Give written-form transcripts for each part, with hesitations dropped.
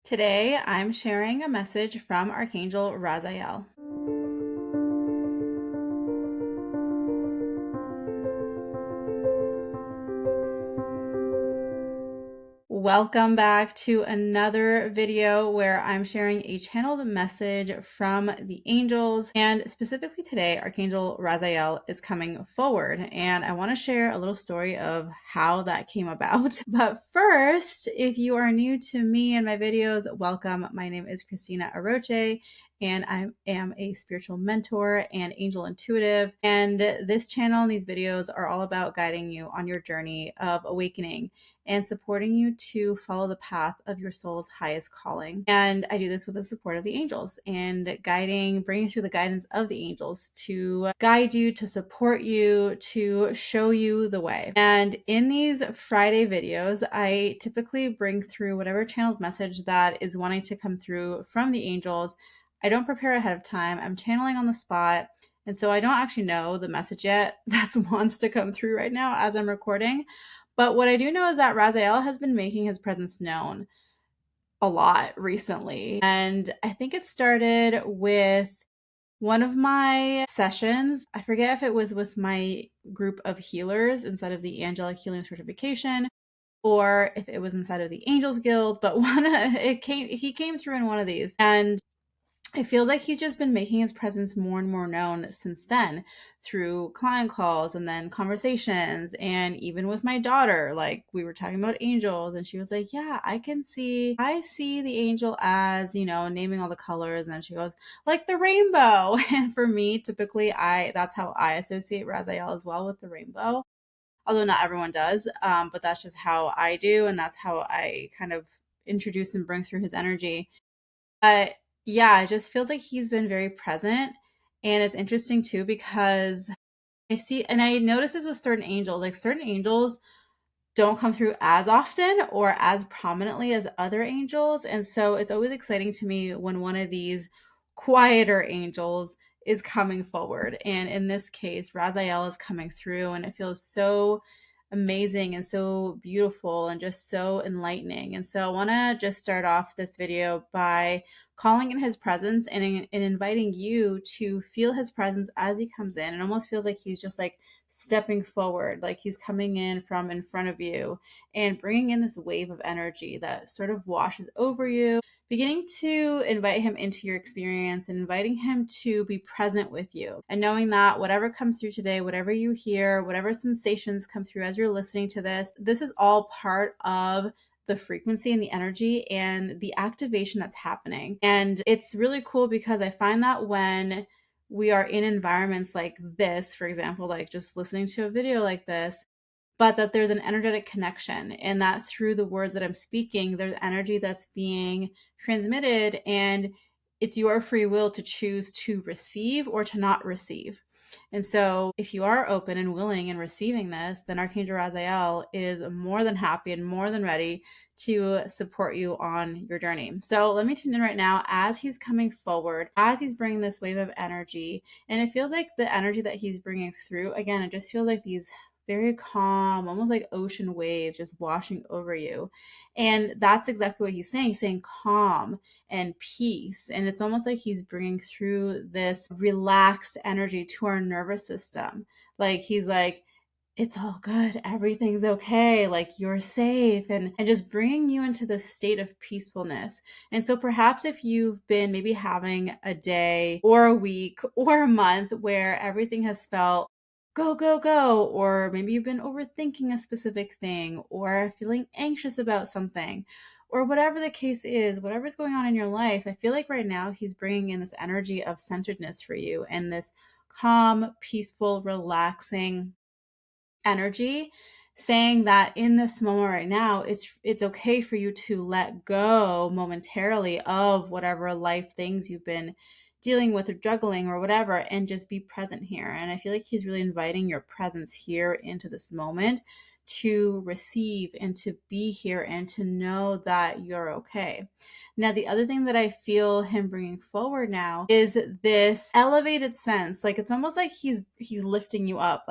Today, I'm sharing a message from Archangel Raziel. Welcome back to another video where I'm sharing a channeled message from the angels. And specifically today, Archangel Raziel is coming forward. And I want to share a little story of how that came about. But first, if you are new to me and my videos, welcome. My name is Christina Aroche, and I am a spiritual mentor and angel intuitive. And this channel and these videos are all about guiding you on your journey of awakening and supporting you to follow the path of your soul's highest calling. And I do this with the support of the angels and bringing through the guidance of the angels to guide you, to support you, to show you the way. And in these Friday videos, I typically bring through whatever channeled message that is wanting to come through from the angels. I don't prepare ahead of time. I'm channeling on the spot. And so I don't actually know the message yet that wants to come through right now as I'm recording. But what I do know is that Raziel has been making his presence known a lot recently. And I think it started with one of my sessions. I forget if it was with my group of healers instead of the Angelic Healing Certification, or if it was inside of the Angels Guild, but he came through in one of these. And it feels like he's just been making his presence more and more known since then through client calls and then conversations. And even with my daughter, like we were talking about angels, and she was like, yeah, I see the angel as, naming all the colors. And then she goes, like the rainbow. And for me, typically, that's how I associate Raziel as well, with the rainbow. Although not everyone does, but that's just how I do. And that's how I kind of introduce and bring through his energy. But yeah, it just feels like he's been very present. And it's interesting too because I notice this with certain angels, like certain angels don't come through as often or as prominently as other angels. And so it's always exciting to me when one of these quieter angels is coming forward. And in this case, Raziel is coming through, and it feels so amazing and so beautiful and just so enlightening. And so I want to just start off this video by calling in his presence and inviting you to feel his presence as he comes in. It almost feels like he's just like stepping forward, like he's coming in from in front of you and bringing in this wave of energy that sort of washes over you, beginning to invite him into your experience and inviting him to be present with you. And knowing that whatever comes through today, whatever you hear, whatever sensations come through as you're listening to this is all part of the frequency and the energy and the activation that's happening. And it's really cool because I find that when we are in environments like this, for example, like just listening to a video like this, but that there's an energetic connection, and that through the words that I'm speaking, there's energy that's being transmitted, and it's your free will to choose to receive or to not receive. And so if you are open and willing and receiving this, then Archangel Raziel is more than happy and more than ready to support you on your journey. So let me tune in right now as he's coming forward, as he's bringing this wave of energy. And it feels like the energy that he's bringing through, again, it just feels like these very calm, almost like ocean waves just washing over you. And that's exactly what he's saying. He's saying calm and peace. And it's almost like he's bringing through this relaxed energy to our nervous system. Like he's like, it's all good, everything's okay, like you're safe, and just bringing you into this state of peacefulness. And so perhaps if you've been maybe having a day or a week or a month where everything has felt go, go, go, or maybe you've been overthinking a specific thing or feeling anxious about something, or whatever the case is, whatever's going on in your life, I feel like right now he's bringing in this energy of centeredness for you and this calm, peaceful, relaxing energy, saying that in this moment right now, it's okay for you to let go momentarily of whatever life things you've been dealing with or juggling or whatever, and just be present here. And I feel like he's really inviting your presence here into this moment to receive and to be here and to know that you're okay. Now, the other thing that I feel him bringing forward now is this elevated sense. Like it's almost like he's lifting you up,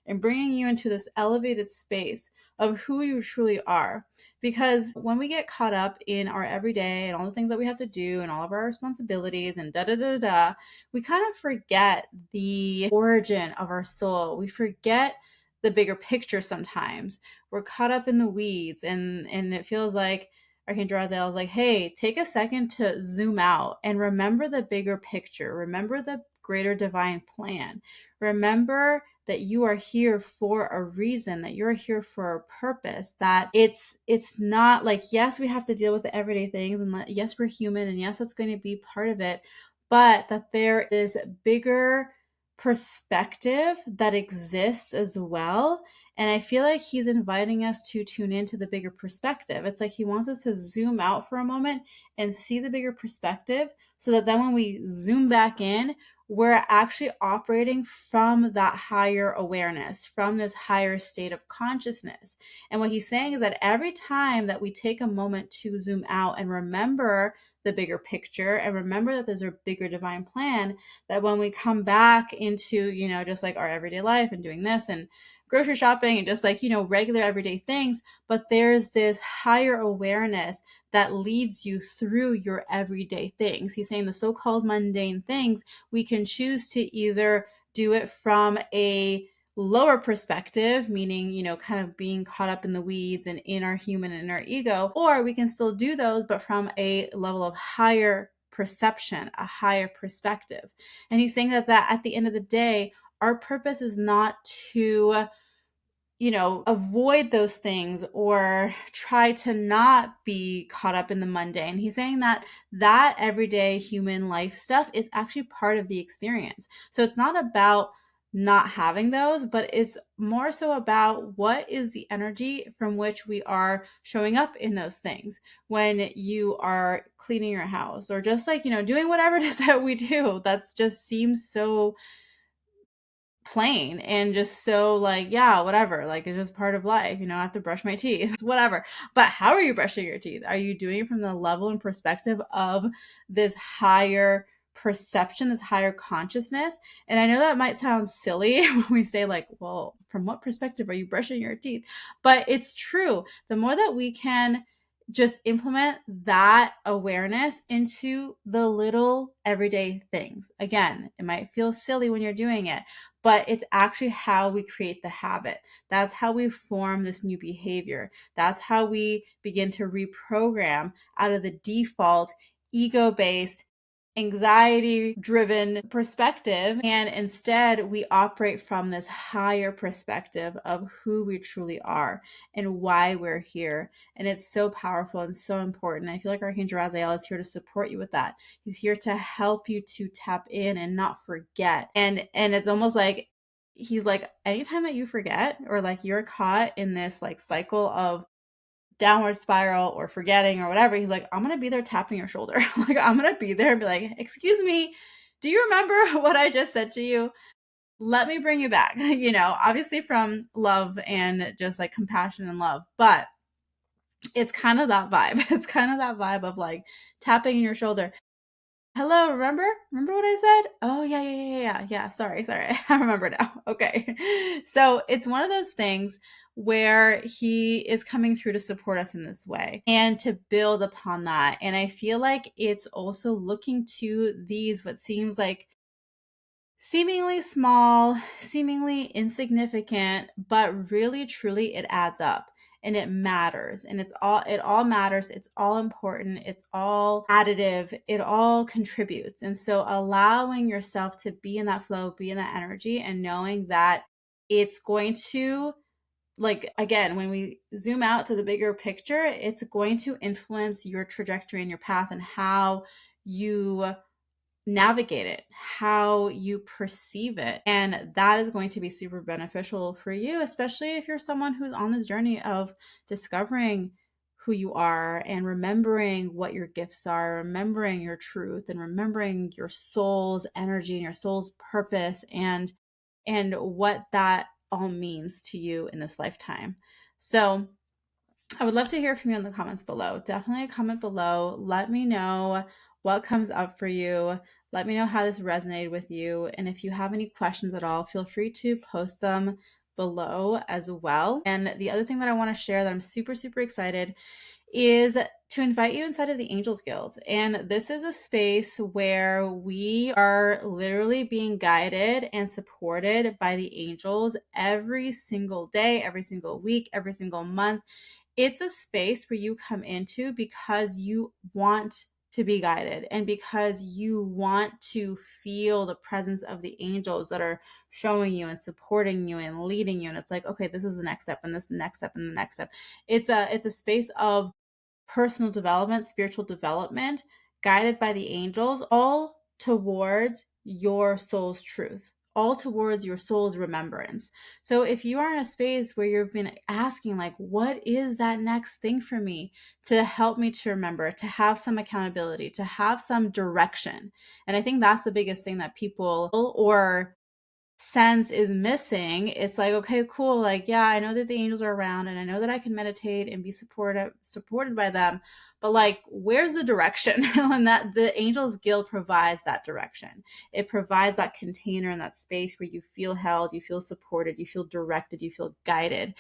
and bringing you into this elevated space of who you truly are. Because when we get caught up in our everyday and all the things that we have to do and all of our responsibilities and da da da da, we kind of forget the origin of our soul. We forget the bigger picture sometimes. We're caught up in the weeds, and it feels like Archangel Raziel is like, hey, take a second to zoom out and remember the bigger picture. Remember the greater divine plan. Remember that you are here for a reason, that you're here for a purpose, that it's not like, yes, we have to deal with the everyday things, and yes, we're human, and yes, that's going to be part of it, but that there is bigger perspective that exists as well. And I feel like he's inviting us to tune into the bigger perspective. It's like he wants us to zoom out for a moment and see the bigger perspective, so that then when we zoom back in, we're actually operating from that higher awareness, from this higher state of consciousness. And what he's saying is that every time that we take a moment to zoom out and remember the bigger picture and remember that there's a bigger divine plan, that when we come back into, just like our everyday life and doing this and grocery shopping and just like, regular everyday things, but there's this higher awareness that leads you through your everyday things. He's saying the so-called mundane things, we can choose to either do it from a lower perspective, meaning, kind of being caught up in the weeds and in our human and our ego, or we can still do those, but from a level of higher perception, a higher perspective. And he's saying that at the end of the day, our purpose is not to avoid those things or try to not be caught up in the mundane. He's saying that everyday human life stuff is actually part of the experience. So it's not about not having those, but it's more so about what is the energy from which we are showing up in those things. When you are cleaning your house or just like, doing whatever it is that we do, that's just seems so plain and just so like, yeah, whatever, like it's just part of life, I have to brush my teeth, whatever. But how are you brushing your teeth? Are you doing it from the level and perspective of this higher perception, this higher consciousness? And I know that might sound silly when we say like, well, from what perspective are you brushing your teeth? But it's true. The more that we can just implement that awareness into the little everyday things. Again, it might feel silly when you're doing it, but it's actually how we create the habit. That's how we form this new behavior. That's how we begin to reprogram out of the default ego-based, anxiety-driven perspective. And instead, we operate from this higher perspective of who we truly are and why we're here. And it's so powerful and so important. I feel like Archangel Raziel is here to support you with that. He's here to help you to tap in and not forget. And it's almost like he's like, anytime that you forget or like you're caught in this like cycle of downward spiral or forgetting or whatever, he's like, I'm gonna be there tapping your shoulder. Like I'm gonna be there and be like, excuse me, do you remember what I just said to you? Let me bring you back. Obviously from love and just like compassion and love, but it's kind of that vibe. It's kind of that vibe of like tapping in your shoulder. Hello, remember what I said? Oh yeah. Sorry. I remember now. Okay. So it's one of those things where he is coming through to support us in this way and to build upon that. And I feel like it's also looking to these what seems like seemingly small, seemingly insignificant, but really truly it adds up and it matters. And it all matters. It's all important. It's all additive. It all contributes. And so allowing yourself to be in that flow, be in that energy, and knowing that it's going to, like, again, when we zoom out to the bigger picture, it's going to influence your trajectory and your path and how you navigate it, how you perceive it. And that is going to be super beneficial for you, especially if you're someone who's on this journey of discovering who you are and remembering what your gifts are, remembering your truth, and remembering your soul's energy and your soul's purpose and what that all means to you in this lifetime. So I would love to hear from you in the comments below. Definitely comment below. Let me know what comes up for you. Let me know how this resonated with you. And if you have any questions at all, feel free to post them below as well. And the other thing that I want to share that I'm super, super excited is to invite you inside of the Angels Guild. And this is a space where we are literally being guided and supported by the angels every single day, every single week, every single month. It's a space where you come into because you want to be guided and because you want to feel the presence of the angels that are showing you and supporting you and leading you. And it's like, okay, this is the next step and this next step and the next step. It's a space of personal development, spiritual development, guided by the angels, all towards your soul's truth, all towards your soul's remembrance. So if you are in a space where you've been asking, like, what is that next thing for me to help me to remember, to have some accountability, to have some direction? And I think that's the biggest thing that people or sense is missing. It's like, okay, cool, like, yeah, I know that the angels are around and I know that I can meditate and be supported by them, but like, where's the direction? And that the Angels Guild provides that direction. It provides that container and that space where you feel held, you feel supported, you feel directed, you feel guided,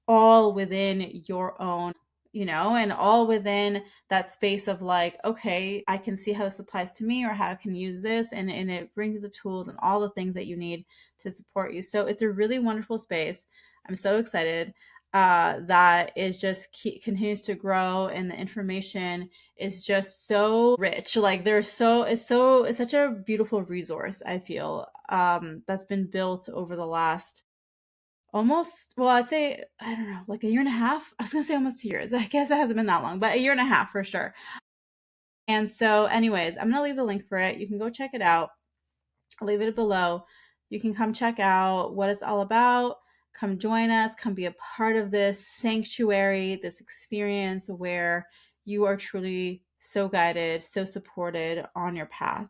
all within your own, and all within that space of like, okay, I can see how this applies to me or how I can use this. And it brings you the tools and all the things that you need to support you. So it's a really wonderful space. I'm so excited that is just continues to grow, and the information is just so rich. Like it's such a beautiful resource, I feel, that's been built over the last almost, well, I'd say, I don't know, like a year and a half. I was gonna say almost 2 years. I guess it hasn't been that long, but a year and a half for sure. And so, anyways, I'm gonna leave the link for it. You can go check it out. I'll leave it below. You can come check out what it's all about. Come join us. Come be a part of this sanctuary, this experience where you are truly so guided, so supported on your path.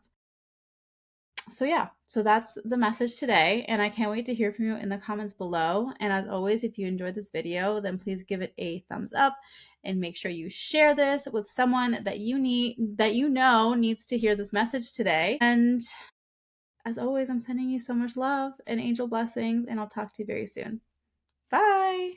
So yeah, so that's the message today, and I can't wait to hear from you in the comments below. And as always, if you enjoyed this video, then please give it a thumbs up and make sure you share this with someone that you know needs to hear this message today. And as always, I'm sending you so much love and angel blessings, and I'll talk to you very soon. Bye.